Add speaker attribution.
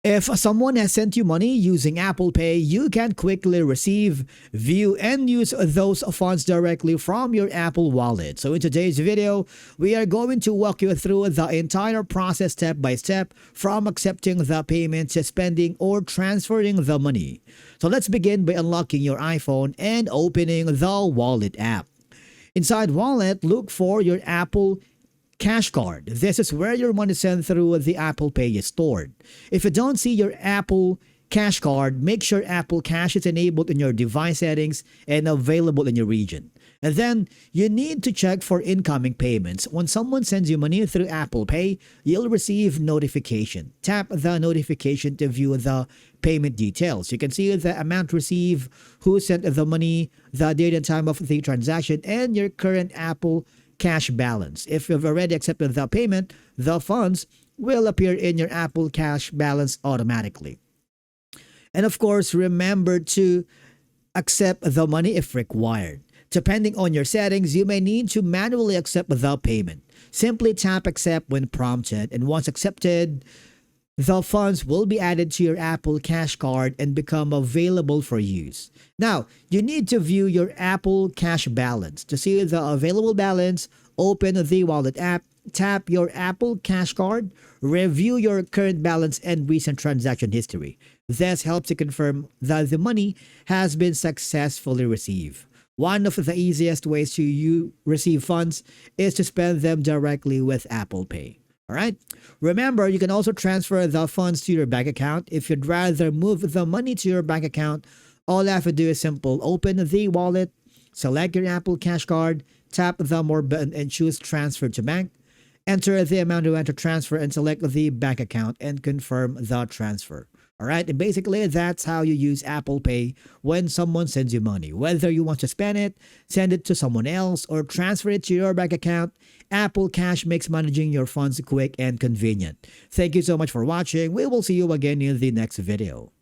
Speaker 1: If someone has sent you money using Apple Pay, you can quickly receive, view, and use those funds directly from your Apple Wallet. So in today's video, we are going to walk you through the entire process step by step from accepting the payment to spending or transferring the money. So let's begin by unlocking your iPhone and opening the Wallet app. Inside Wallet, look for your Apple Cash Card. This is where your money sent through the Apple Pay is stored. If you don't see your Apple Cash Card, make sure Apple Cash is enabled in your device settings and available in your region. And then you need to check for incoming payments. When someone sends you money through Apple Pay, you'll receive notification. Tap the notification to view the payment details. You can see the amount received, who sent the money, the date and time of the transaction, and your current Apple Cash balance. If you've already accepted the payment, the funds will appear in your Apple Cash balance automatically. And of course, remember to accept the money if required. Depending on your settings, you may need to manually accept the payment. Simply tap accept when prompted, and once accepted, the funds will be added to your Apple Cash Card and become available for use. Now, you need to view your Apple Cash balance. To see the available balance, open the Wallet app, tap your Apple Cash Card, review your current balance and recent transaction history. This helps you confirm that the money has been successfully received. One of the easiest ways to receive funds is to spend them directly with Apple Pay. All right. Remember, you can also transfer the funds to your bank account. If you'd rather move the money to your bank account, all you have to do is simple. Open the wallet, select your Apple Cash Card, tap the More button and choose Transfer to Bank. Enter the amount you want to transfer and select the bank account and confirm the transfer. All right, and basically that's how you use Apple Pay when someone sends you money. Whether you want to spend it, send it to someone else, or transfer it to your bank account, Apple Cash makes managing your funds quick and convenient. Thank you so much for watching. We will see you again in the next video.